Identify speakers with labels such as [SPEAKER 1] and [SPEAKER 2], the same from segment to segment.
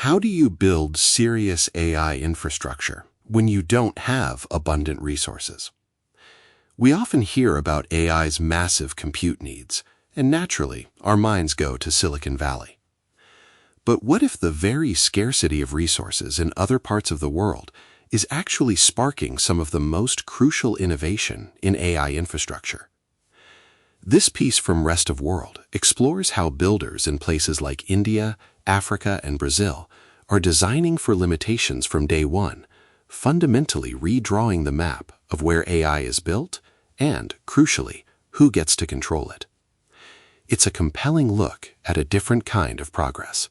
[SPEAKER 1] How do you build serious AI infrastructure when you don't have abundant resources? We often hear about AI's massive compute needs, and naturally, our minds go to Silicon Valley. But what if the very scarcity of resources in other parts of the world is actually sparking some of the most crucial innovation in AI infrastructure? This piece from Rest of World explores how builders in places like India, Africa, and Brazil are designing for limitations from day one, fundamentally redrawing the map of where AI is built and, crucially, who gets to control it. It's a compelling look at a different kind of progress.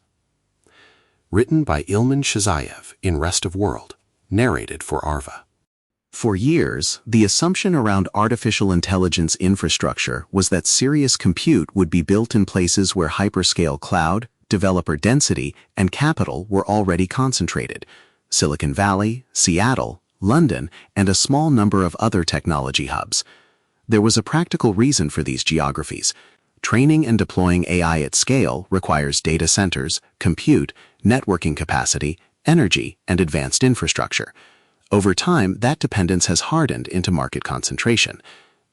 [SPEAKER 1] Written by Ilman Shazayev in Rest of World, narrated for Arva.
[SPEAKER 2] For years, the assumption around artificial intelligence infrastructure was that serious compute would be built in places where hyperscale cloud, developer density, and capital were already concentrated: Silicon Valley, Seattle, London, and a small number of other technology hubs. There was a practical reason for these geographies. Training and deploying AI at scale requires data centers, compute, networking capacity, energy, and advanced infrastructure. Over time, that dependence has hardened into market concentration.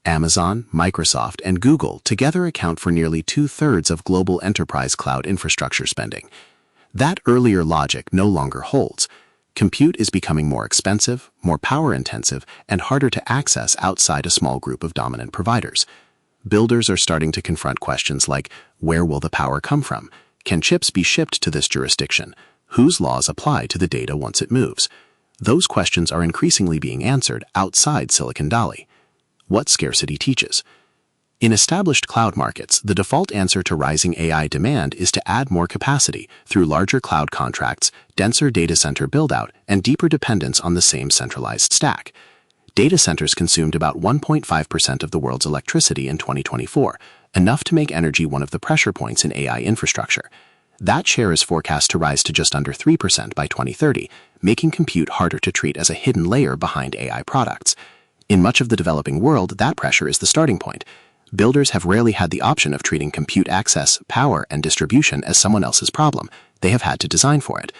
[SPEAKER 2] Amazon, Microsoft, and Google together account for nearly 2/3 of global enterprise cloud infrastructure spending. That earlier logic no longer holds. Compute is becoming more expensive, more power-intensive, and harder to access outside a small group of dominant providers. Builders are starting to confront questions like, where will the power come from? Can chips be shipped to this jurisdiction? Whose laws apply to the data once it moves? Those questions are increasingly being answered outside Silicon Valley. What scarcity teaches. In established cloud markets, the default answer to rising AI demand is to add more capacity through larger cloud contracts, denser data center build-out, and deeper dependence on the same centralized stack. Data centers consumed about 1.5% of the world's electricity in 2024, enough to make energy one of the pressure points in AI infrastructure. That share is forecast to rise to just under 3% by 2030, making compute harder to treat as a hidden layer behind AI products. In much of the developing world, that pressure is the starting point. Builders have rarely had the option of treating compute access, power, and distribution as someone else's problem. They have had to design for it.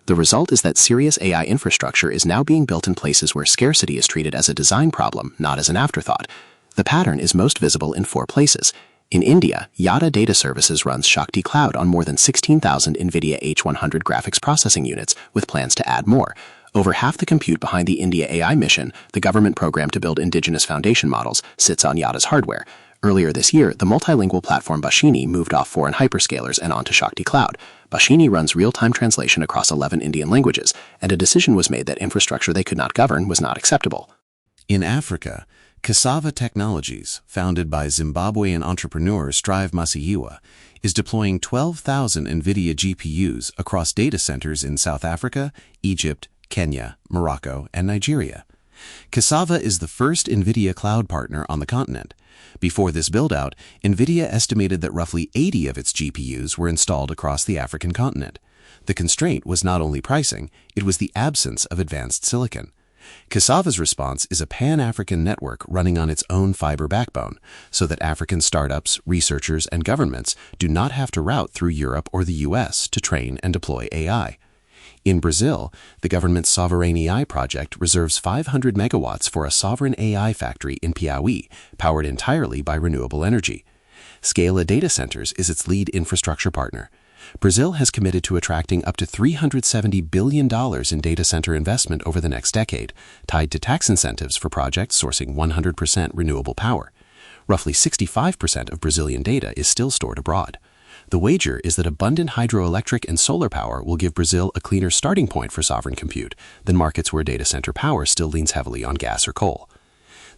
[SPEAKER 2] The result is that serious AI infrastructure is now being built in places where scarcity is treated as a design problem, not as an afterthought. The pattern is most visible in 4 places. In India, Yada Data Services runs Shakti Cloud on more than 16,000 NVIDIA H100 graphics processing units, with plans to add more. Over half the compute behind the India AI mission, the government program to build indigenous foundation models, sits on Yada's hardware. Earlier this year, the multilingual platform Bashini moved off foreign hyperscalers and onto Shakti Cloud. Bashini runs real-time translation across 11 Indian languages, and a decision was made that infrastructure they could not govern was not acceptable.
[SPEAKER 1] In Africa, Cassava Technologies, founded by Zimbabwean entrepreneur Strive Masiyiwa, is deploying 12,000 NVIDIA GPUs across data centers in South Africa, Egypt, Kenya, Morocco, and Nigeria. Cassava is the first NVIDIA cloud partner on the continent. Before this build-out, NVIDIA estimated that roughly 80 of its GPUs were installed across the African continent. The constraint was not only pricing, it was the absence of advanced silicon. Cassava's response is a pan-African network running on its own fiber backbone, so that African startups, researchers, and governments do not have to route through Europe or the US to train and deploy AI. In Brazil, the government's Sovereign AI project reserves 500 megawatts for a sovereign AI factory in Piauí, powered entirely by renewable energy. Scala Data Centers is its lead infrastructure partner. Brazil has committed to attracting up to $370 billion in data center investment over the next decade, tied to tax incentives for projects sourcing 100% renewable power. Roughly 65% of Brazilian data is still stored abroad. The wager is that abundant hydroelectric and solar power will give Brazil a cleaner starting point for sovereign compute than markets where data center power still leans heavily on gas or coal.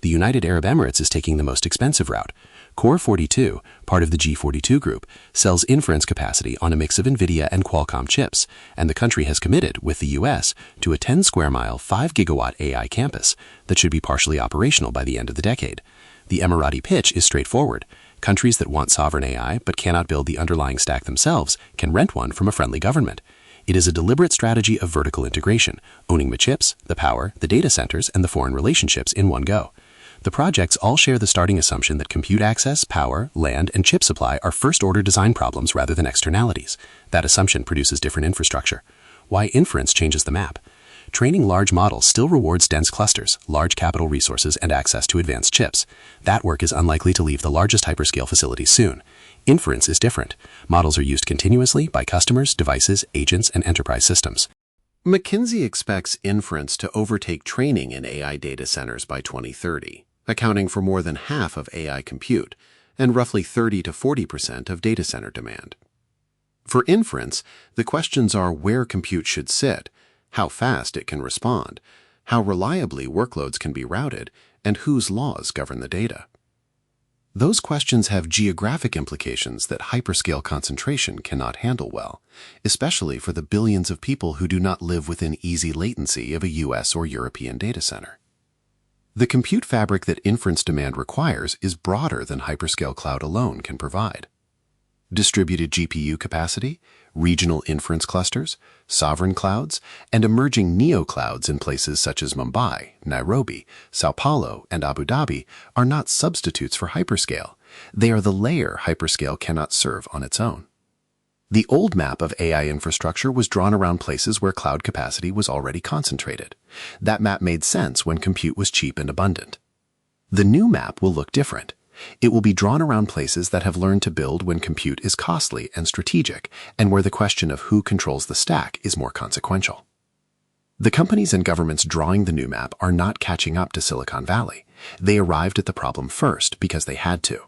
[SPEAKER 1] The United Arab Emirates is taking the most expensive route. Core 42, part of the G42 group, sells inference capacity on a mix of NVIDIA and Qualcomm chips, and the country has committed, with the U.S., to a 10-square-mile, 5-gigawatt AI campus that should be partially operational by the end of the decade. The Emirati pitch is straightforward. Countries that want sovereign AI but cannot build the underlying stack themselves can rent one from a friendly government. It is a deliberate strategy of vertical integration, owning the chips, the power, the data centers, and the foreign relationships in one go. The projects all share the starting assumption that compute access, power, land, and chip supply are first-order design problems rather than externalities. That assumption produces different infrastructure.
[SPEAKER 3] Why inference changes the map. Training large models still rewards dense clusters, large capital resources, and access to advanced chips. That work is unlikely to leave the largest hyperscale facilities soon. Inference is different. Models are used continuously by customers, devices, agents, and enterprise systems.
[SPEAKER 1] McKinsey expects inference to overtake training in AI data centers by 2030, accounting for more than half of AI compute and roughly 30 to 40% of data center demand. For inference, the questions are where compute should sit, how fast it can respond, how reliably workloads can be routed, and whose laws govern the data. Those questions have geographic implications that hyperscale concentration cannot handle well, especially for the billions of people who do not live within easy latency of a US or European data center. The compute fabric that inference demand requires is broader than hyperscale cloud alone can provide. Distributed GPU capacity, regional inference clusters, sovereign clouds, and emerging neoclouds in places such as Mumbai, Nairobi, Sao Paulo, and Abu Dhabi are not substitutes for hyperscale. They are the layer hyperscale cannot serve on its own. The old map of AI infrastructure was drawn around places where cloud capacity was already concentrated. That map made sense when compute was cheap and abundant. The new map will look different. It will be drawn around places that have learned to build when compute is costly and strategic, and where the question of who controls the stack is more consequential. The companies and governments drawing the new map are not catching up to Silicon Valley. They arrived at the problem first because they had to.